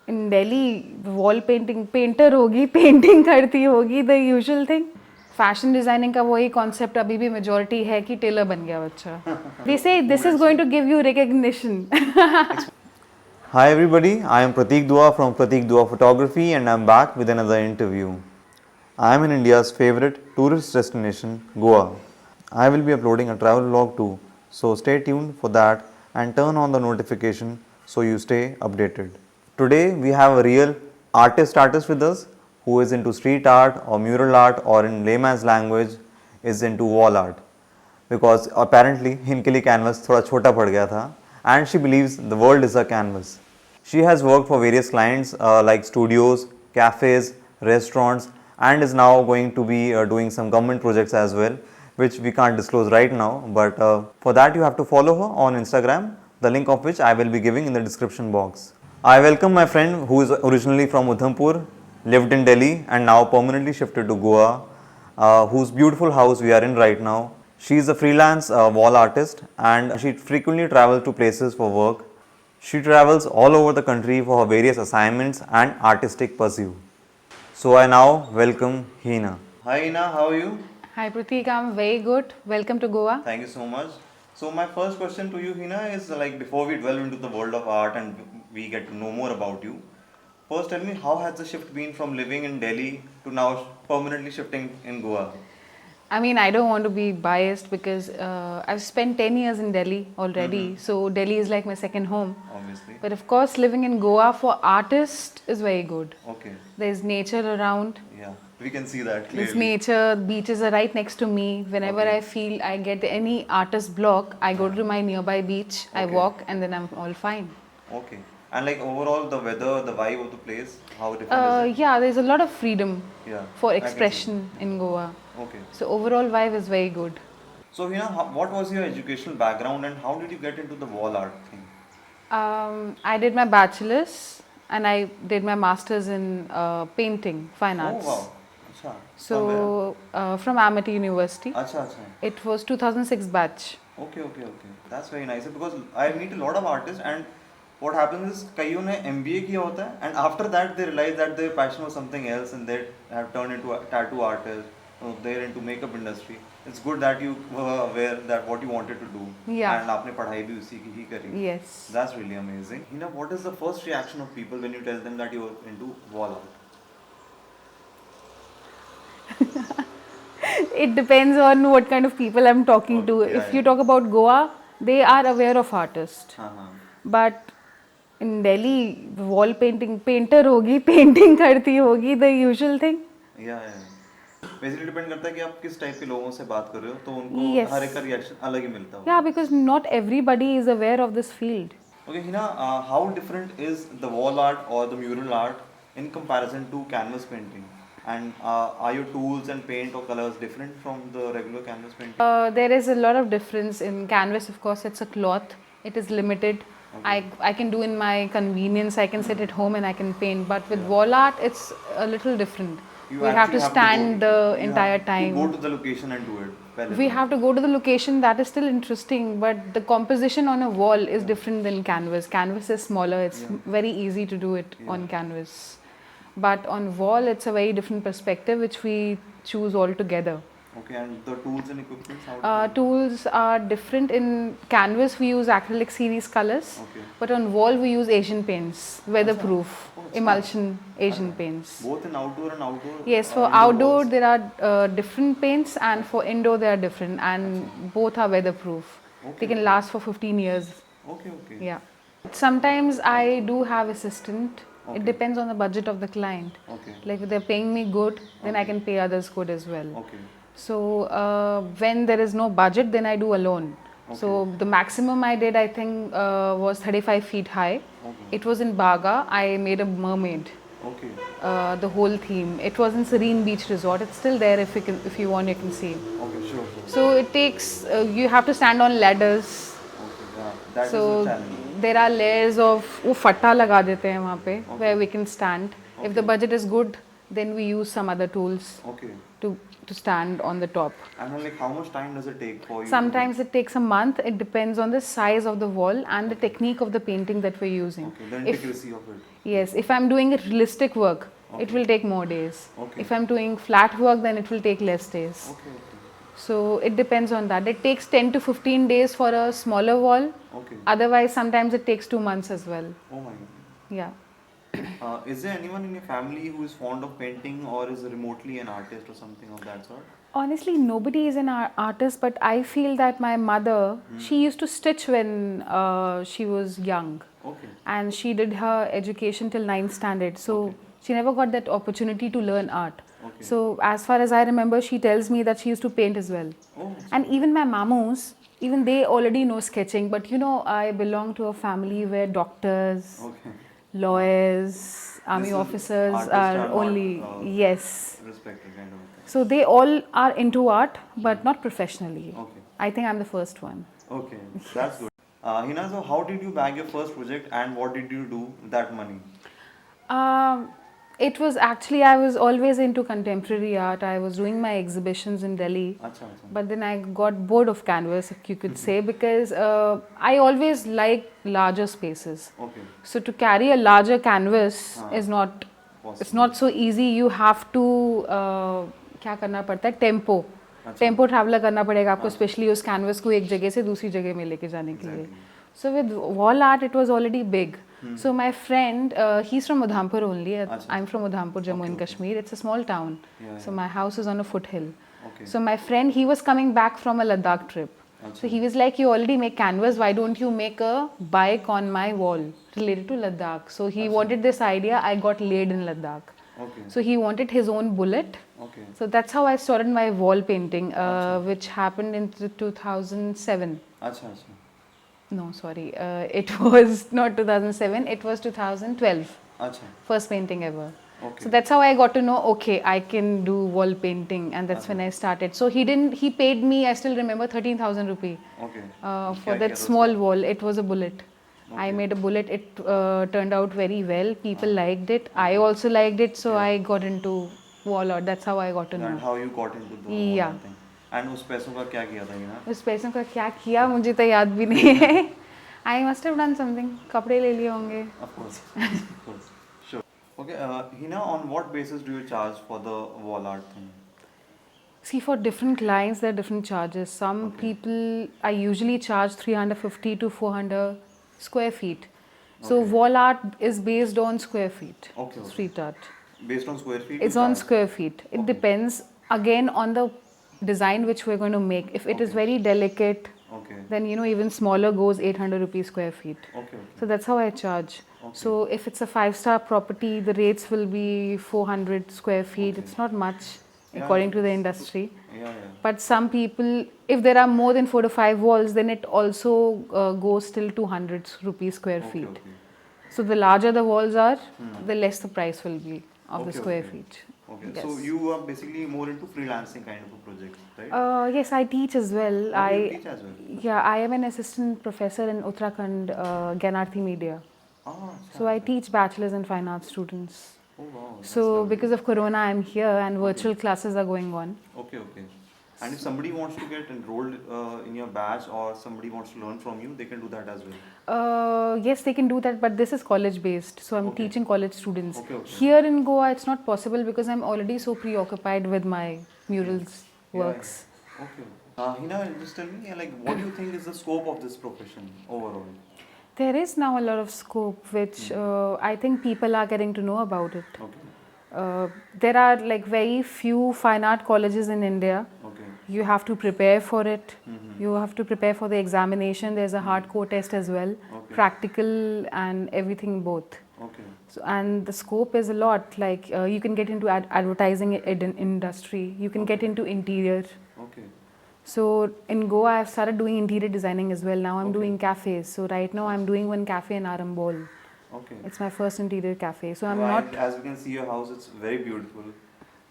in Delhi, wall painting, painter होगी, painting करती होगी, the usual thing. Fashion designing का वही concept अभी भी majority है कि tailor बन गया बच्चा. They say this is going to give you recognition. Hi everybody, I am Prateek Dua from Prateek Dua Photography and I am back with another interview. I am in India's favorite tourist destination, Goa. I will be uploading a travel vlog too, so stay tuned for that and turn on the notification so you stay updated. Today we have a real artist with us who is into street art or mural art or in layman's language is into wall art because apparently इनके लिए canvas थोड़ा छोटा पड़ गया था and she believes the world is a canvas. She has worked for various clients like studios, cafes, restaurants and is now going to be doing some government projects as well, which we can't disclose right now, but for that you have to follow her on Instagram, the link of which I will be giving in the description box. I welcome my friend who is originally from Udhampur, lived in Delhi and now permanently shifted to Goa, whose beautiful house we are in right now. She is a freelance wall artist and she frequently travels to places for work. She travels all over the country for her various assignments and artistic pursuit. So I now welcome Heena. Hi Heena, how are you? Hi Prateek, I'm very good. Welcome to Goa. Thank you so much. So my first question to you, Heena, is like before we delve into the world of art and we get to know more about you, first tell me how has the shift been from living in Delhi to now permanently shifting in Goa? I mean, I don't want to be biased because I've spent 10 years in Delhi already. So Delhi is like my second home. Obviously. But of course, living in Goa for artists is very good. Okay. There's nature around. Yeah, we can see that There's clearly. nature, beaches are right next to me. Whenever Okay. I feel I get any artist block, I go to my nearby beach, I Okay. walk and then I'm all fine. Okay. And like overall the weather, the vibe of the place, how different is it? Yeah, there's a lot of freedom Yeah. for I can see. expression in Goa. Okay. So overall vibe is very good. So Hina, what was your educational background and how did you get into the wall art thing? I did my bachelor's and I did my master's in painting, fine arts. Oh wow. Acha. So from Amity University. Acha, acha. It was 2006 batch. Okay. That's very nice because I meet a lot of artists and what happens is कईयों ने MBA किया होता है and after that they realize that their passion was something else and they have turned into a tattoo artist or they're into makeup industry. It's good that you were aware that what you wanted to do. Yeah. And आपने पढ़ाई भी उसी की ही करी. Yes. That's really amazing. Hina, what is the first reaction of people when you tell them that you're into wall art? It depends on what kind of people I'm talking to. Yeah, If you talk about Goa, they are aware of artists. But in Delhi, wall painting, painter होगी, painting करती होगी, the usual thing. Yeah. Basically depend करता है कि आप किस type के लोगों से बात कर रहे हो तो उनको Yes. हर एक का रिएक्शन अलग ही मिलता है. Yeah, because not everybody is aware of this field. Okay, Hina, how different is the wall art or the mural art in comparison to canvas painting? And are your tools and paint or colors different from the regular canvas painting? There is a lot of difference in canvas. Of course, it's a cloth. It is limited. Okay. I can do in my convenience. I can sit at home and I can paint. But with wall art, it's a little different. You We have actually to stand the you entire have time. To go to the location and do it. पहले We तो. have to go to the location. That is still interesting. But the composition on a wall is different than canvas. Canvas is smaller. It's very easy to do it on canvas. But on wall, it's a very different perspective, which we choose altogether. Okay, and the tools and equipment? How Tools are different. In canvas, we use acrylic series colors. Okay. But on wall, we use Asian paints, weatherproof, emulsion Asian paints. Both in outdoor and outdoor? Yes, for indoor outdoor, walls? there are different paints, and for indoor, they are different, and both are weatherproof. They can last for 15 years. Okay. Yeah. Sometimes I do have assistant. Okay. It depends on the budget of the client. Okay. Like if they're paying me good, then I can pay others good as well. Okay. So when there is no budget, then I do alone. So the maximum I did, I think, was 35 feet high. Okay. It was in Baga. I made a mermaid. Okay. The whole theme. It was in Serene Beach Resort. It's still there. If you want, you can see. Okay, sure. So it takes. You have to stand on ladders. Okay, yeah. That is So a challenge. there are layers of वो फट्टा लगा देते हैं वहाँ पे where we can stand. If the budget is good, then we use some other tools Okay. to stand on the top. And then, like, how much time does it take for you? Sometimes it takes a month. It depends on the size of the wall and the Okay. technique of the painting that we're using. Okay, the If intricacy of it. yes, if I'm doing a realistic work, it Okay. will take more days. Okay. If I'm doing flat work, then it will take less days. Okay, okay. So it depends on that. It takes 10 to 15 days for a smaller wall. Okay. Otherwise, sometimes it takes 2 months as well. Oh my god. Yeah. Is there anyone in your family who is fond of painting or is remotely an artist or something of that sort? Honestly, nobody is an artist, but I feel that my mother, she used to stitch when she was young. Okay. And she did her education till 9th standard. So Okay. she never got that opportunity to learn art. Okay. So as far as I remember, she tells me that she used to paint as well. Oh. And even my mamus, even they already know sketching. But you know, I belong to a family where doctors, Okay. lawyers, army This is officers artists are not, only, yes. respected kind of thing. So they all are into art, but not professionally. Okay. I think I'm the first one. Okay, that's good. Hina, so how did you bag your first project and what did you do with that money? It was actually, I was always into contemporary art. I was doing my exhibitions in Delhi. Acha, acha. But then I got bored of canvas, if you could say, because I always like larger spaces. Okay. So to carry a larger canvas is not, Possible. it's not so easy. You have to, क्या करना पड़ता है, tempo. अच्छा. Tempo traveller करना पड़ेगा आपको, specially उस canvas को एक जगह से दूसरी जगह में लेके जाने के लिए. So with wall art, it was already big. So my friend, he's from Udhampur only. I'm from Udhampur, Jammu and Kashmir. It's a small town. So my house is on a foothill. Okay. So my friend, he was coming back from a Ladakh trip. So he was like, you already make canvas, why don't you make a bike on my wall related to Ladakh? So he wanted this idea. I got laid in Ladakh. Okay. So he wanted his own bullet. Okay. So that's how I started my wall painting, which happened in 2007. Acha, acha. No, sorry. It was not 2007. It was 2012. Acha. First painting ever. Okay. So that's how I got to know, okay, I can do wall painting. And that's when I started. So he paid me, I still remember, 13,000 rupee. Okay. For that small wall. It was a bullet. I made a bullet. It turned out very well. People liked it. I also liked it. So I got into wall art. That's how I got to know. That's how you got into the whole thing. And उस पैसों का क्या किया था हिना? उस पैसों का क्या किया मुझे तो याद भी नहीं है. I must have done something. कपड़े ले लिए होंगे. Of course. Of course. Sure. Okay, Hina, on what basis do you charge for the wall art thing? See, for different clients, there are different charges. Some people, I usually charge 350 to 400 square feet. So wall art is based on square feet. Okay. Street art. Based on square feet? It's on square feet. It depends again on the design which we're going to make. If it is very delicate, then even smaller goes 800 rupees square feet. So that's how I charge. So if it's a 5-star property, the rates will be 400 square feet. It's not much according to the industry. But some people, if there are more than 4 to 5 walls, then it also goes till 200 rupees square feet. So the larger the walls are, the less the price will be of the square feet. Okay, yes. So you are basically more into freelancing kind of a project, right? Yes, I teach as well. You teach as well? Yeah, I am an assistant professor in Uttarakhand, Gyanarthi Media. So I teach bachelor's and fine arts students. Oh wow. So because of Corona, I'm here and virtual classes are going on. Okay. And if somebody wants to get enrolled in your batch or somebody wants to learn from you, they can do that as well? Yes, they can do that, but this is college based. So I'm teaching college students. Here in Goa, it's not possible because I'm already so preoccupied with my murals works. Okay. Hina, just tell me, like, what do you think is the scope of this profession overall? There is now a lot of scope, which I think people are getting to know about it. There are like very few fine art colleges in India. You have to prepare for it. You have to prepare for the examination. There's a hardcore test as well, practical and everything both. So, and the scope is a lot. Like you can get into advertising industry. You can get into interior. So in Goa, I've started doing interior designing as well. Now I'm doing cafes. So right now I'm doing one cafe in Arambol. It's my first interior cafe. So I'm not. As you can see, your house is very beautiful,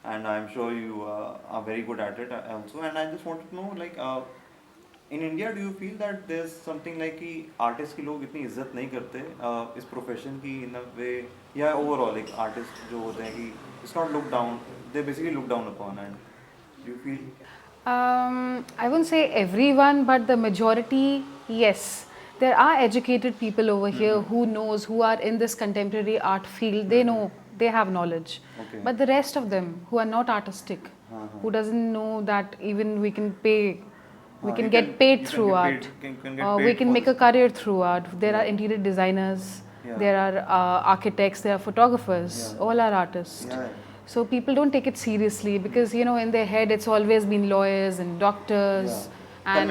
and I'm sure you are very good at it also. And I just wanted to know, like, in India, do you feel that there's something like कि artists की लोग इतनी इज्जत नहीं करते इस profession की in a way, या overall like artists जो होते हैं कि it's not looked down. They basically look down upon. And do you feel? I wouldn't say everyone, but the majority, yes. There are educated people over here who knows, who are in this contemporary art field. They know, they have knowledge. Okay. But the rest of them who are not artistic, who doesn't know that even we can pay, we can get paid through art. We can make a career through art. There are interior designers, there are architects, there are photographers, all are artists. So people don't take it seriously because in their head it's always been lawyers and doctors and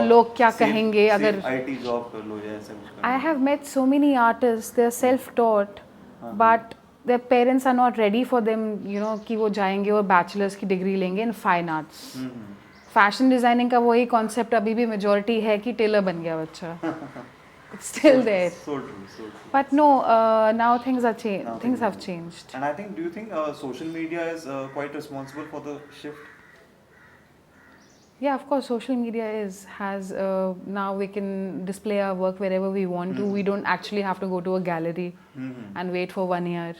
log kya kahenge agar IT job कर लो या ऐसा कुछ कर लो. I have met so many artists, they're self-taught, but their parents are not ready for them, कि वो जाएंगे और bachelor's की degree लेंगे in fine arts. Fashion designing का वही concept अभी भी majority है कि tailor बन गया बच्चा. It's still there. So true, so true. But no, now things are changed. Things have changed. And I think, do you think social media is quite responsible for the shift? Yeah, of course, social media has now we can display our work wherever we want to. We don't actually have to go to a gallery and wait for 1 year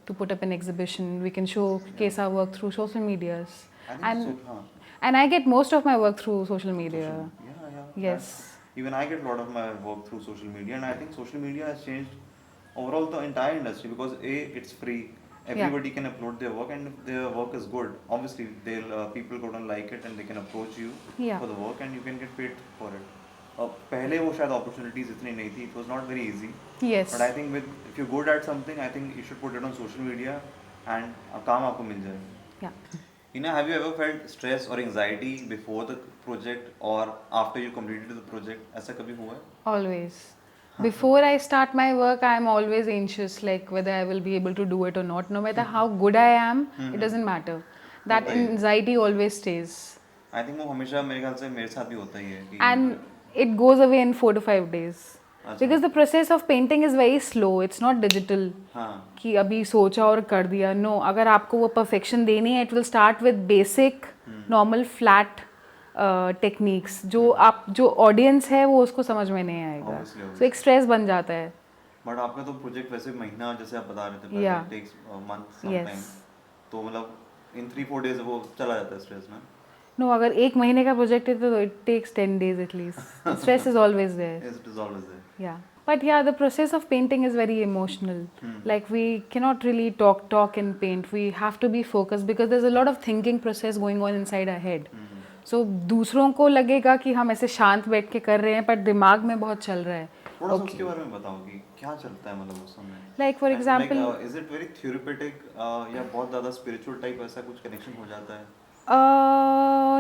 to put up an exhibition. We can showcase our work through social medias. And I get most of my work through social media. Yes. Even I get a lot of my work through social media, and I think social media has changed overall the entire industry because it's free. Everybody can upload their work, and if their work is good, obviously people gonna like it and they can approach you for the work, and you can get paid for it. पहले वो शायद opportunities इतनी नहीं थी. It was not very easy. Yes. But I think if you're good at something, I think you should put it on social media, and काम आपको मिल जाए. Yeah. Heena, have you ever felt stress or anxiety before the project or after you completed the project? ऐसा कभी हुआ है? Always. Before I start my work, I am always anxious, like whether I will be able to do it or not. No matter how good I am, it doesn't matter. That anxiety always stays. I think वो हमेशा मेरे ख्याल से मेरे साथ भी होता ही है. And it goes away in 4 to 5 days. Because the process of painting is very slow. It's not digital. कि अभी सोचा और कर दिया. No, अगर आपको वो perfection देनी है, it will start with basic, normal, flat techniques. जो audience है वो उसको समझ में नहीं आएगा. So एक stress बन जाता है. But आपका तो project वैसे महीना जैसे आप बता रहे थे पहले, it takes a month sometimes. तो मतलब in 3-4 days वो चला जाता है stress ना? No, अगर 1 महीने का project है तो it takes 10 days at least. The stress is always there. Yes, it is always there. Yeah. But yeah, the process of painting is very emotional. Like we cannot really talk and paint. We have to be focused because there's a lot of thinking process going on inside our head. So दूसरों को लगेगा कि हम ऐसे शांत बैठ के कर रहे हैं पर दिमाग में बहुत चल रहा है. थोड़ा सा उसके बारे में बताओ कि क्या चलता है मतलब उस समय. Like for example, is it very therapeutic या बहुत ज़्यादा spiritual type ऐसा कुछ connection हो जाता है?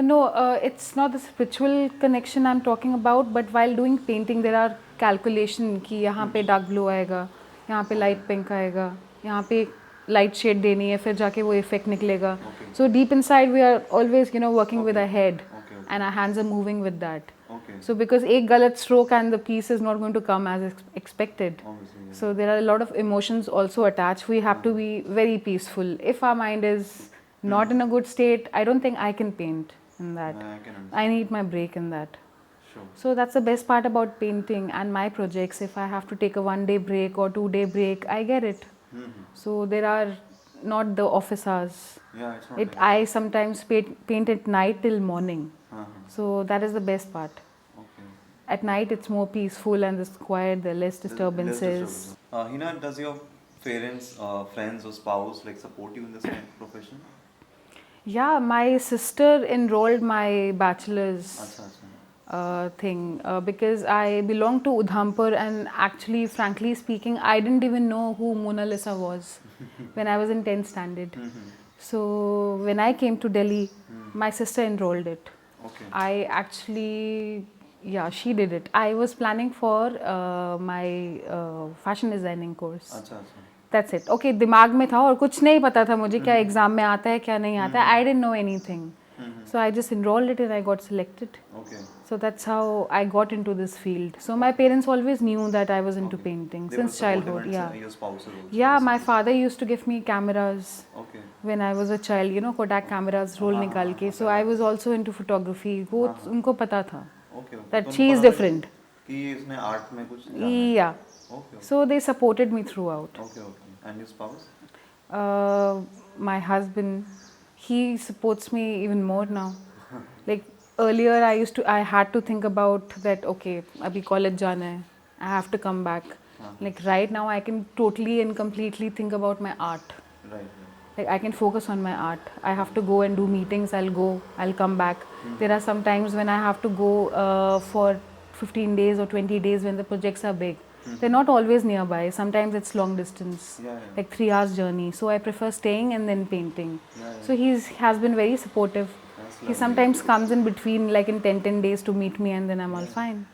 No, it's not the spiritual connection I'm talking about, but while doing painting there are calculation कि यहाँ पे dark blue आएगा, यहाँ पे light pink आएगा, यहाँ पे light shade देनी है, फिर जाके वो effect निकलेगा. So deep inside we are always working with our head and our hands are moving with that. So because एक गलत stroke and the piece is not going to come as expected. So there are a lot of emotions also attached. We have to be very peaceful. If our mind is not in a good state, I don't think I can paint in that. I need my break in that. Sure. So that's the best part about painting and my projects. If I have to take a 1-day break or 2-day break, I get it. So there are not the office hours. Yeah, it's not. I sometimes paint at night till morning. So that is the best part. At night it's more peaceful and it's quiet, there are less disturbances. Heena, does your parents, friends or spouse support you in this kind of profession? Yeah, my sister enrolled my bachelor's thing because I belong to Udhampur and actually, frankly speaking, I didn't even know who Mona Lisa was when I was in 10th standard. So when I came to Delhi, my sister enrolled it. I actually, yeah, she did it. I was planning for my fashion designing course. That's it. Okay, दिमाग में था और कुछ नहीं पता था मुझे क्या एग्जाम में आता है क्या नहीं आता है. I didn't know anything. So I just enrolled it and I got selected. So that's how I got into this field. So my parents always knew that I was into painting since childhood. Yeah. Your spouse also. Yeah, my father used to give me cameras when I was a child. Kodak cameras, roll निकाल के. So I was also into photography. वो उनको पता था. That she is different. कि इसने art में कुछ Yeah. So they supported me throughout. And your spouse? My husband, he supports me even more now. Like earlier, I had to think about that. Okay, abhi college jana hai. I have to come back. Like right now, I can totally and completely think about my art. Right. Like I can focus on my art. I have to go and do meetings. I'll go. I'll come back. There are some times when I have to go for 15 days or 20 days when the projects are big. They're not always nearby. Sometimes it's long distance, like 3 hours journey. So I prefer staying and then painting. So he's has been very supportive. He sometimes comes in between, like in 10 days to meet me, and then I'm all fine.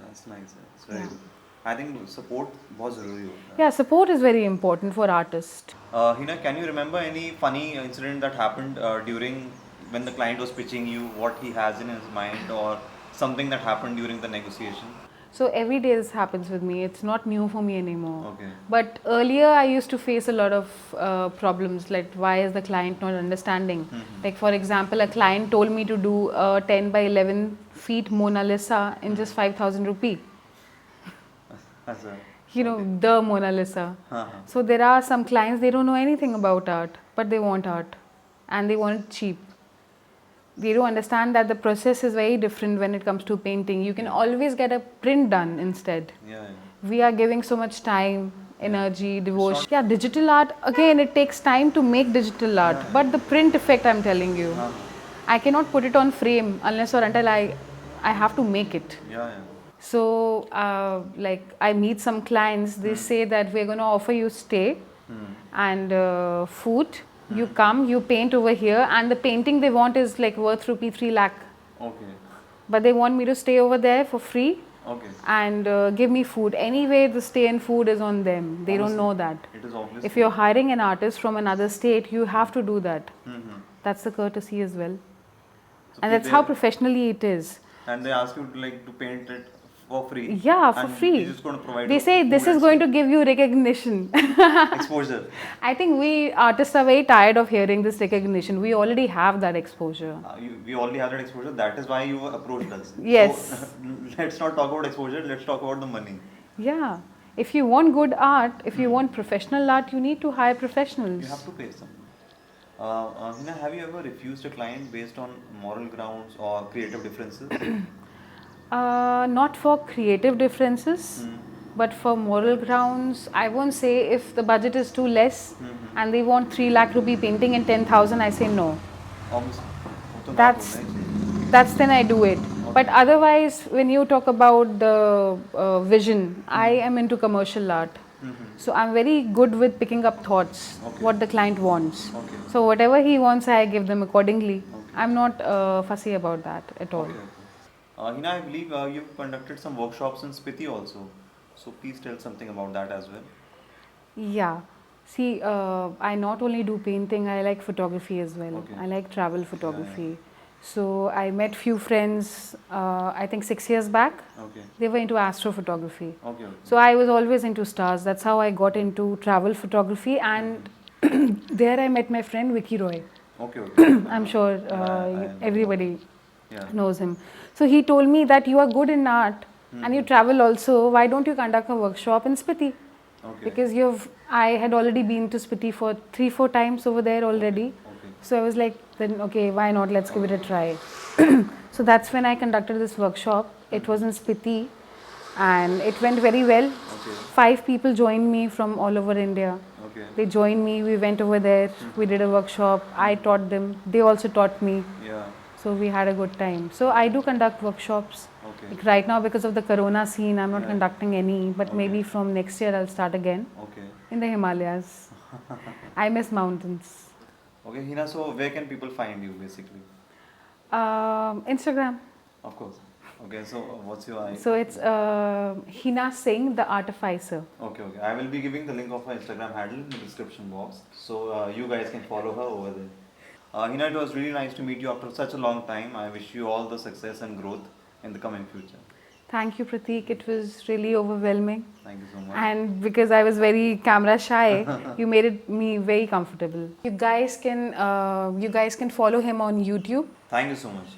That's nice. It's very good. I think support was really good. Yeah, support is very important for artists. Hina, can you remember any funny incident that happened during when the client was pitching you what he has in his mind, or something that happened during the negotiation? So every day this happens with me. It's not new for me anymore. Okay. But earlier I used to face a lot of problems, like why is the client not understanding? Like for example, a client told me to do a 10 by 11 feet Mona Lisa in just 5,000 rupee. You know, the Mona Lisa. So there are some clients, they don't know anything about art, but they want art and they want it cheap. They don't understand that the process is very different when it comes to painting. You can always get a print done instead. We are giving so much time, energy, devotion. Yeah, digital art, again, it takes time to make digital art, but the print effect, I'm telling you, I cannot put it on frame unless or until I have to make it. So, like, I meet some clients, they say that we're going to offer you stay and food. You come, you paint over here, and the painting they want is like worth rupee 3 lakh. Okay. But they want me to stay over there for free. Okay. And give me food. Anyway, the stay and food is on them. They don't know that. It is obvious. If you're hiring an artist from another state, you have to do that. That's the courtesy as well. So And that's how professionally it is. And they ask you to paint it for free. Yeah, for free. Just going to provide they say this is going to give you recognition. exposure. I think we artists are very tired of hearing this recognition. We already have that exposure. We already have that exposure. That is why you approached us. Yes. So, let's not talk about exposure. Let's talk about the money. Yeah. If you want good art, if you want professional art, you need to hire professionals. You have to pay some. Hina, have you ever refused a client based on moral grounds or creative differences? Not for creative differences, but for moral grounds. I won't say if the budget is too less and they want 3 lakh rupee painting and 10,000, I say no. Obviously. That's then I do it. But otherwise, when you talk about the vision, I am into commercial art. So I'm very good with picking up thoughts, what the client wants. So whatever he wants, I give them accordingly. I'm not fussy about that at all. Hina, I believe you've conducted some workshops in Spiti also. So please tell something about that as well. Yeah. See, I not only do painting, I like photography as well. I like travel photography. So I met few friends, I think 6 years back. They were into astrophotography. So I was always into stars. That's how I got into travel photography, and there I met my friend Vicky Roy. I'm sure everybody knows him. So he told me that you are good in art and you travel also. Why don't you conduct a workshop in Spiti? Because I had already been to Spiti for 3-4 times over there already. So I was like, then okay, why not? Let's give it a try. So that's when I conducted this workshop. It was in Spiti and it went very well. 5 people joined me from all over India. They joined me, we went over there, we did a workshop, I taught them, they also taught me. So we had a good time. So I do conduct workshops. Like right now, because of the corona scene, I'm not conducting any, but maybe from next year I'll start again in the Himalayas. I miss mountains. Okay, Hina, so where can people find you basically? Instagram. Of course. Okay, so what's your ID? So it's Heena Singh, the Artyverse. Okay. I will be giving the link of her Instagram handle in the description box. So you guys can follow her over there. Heena, it was really nice to meet you after such a long time. I wish you all the success and growth in the coming future. Thank you, Prateek. It was really overwhelming. Thank you so much. And because I was very camera shy, you made me very comfortable. You guys can follow him on YouTube. Thank you so much.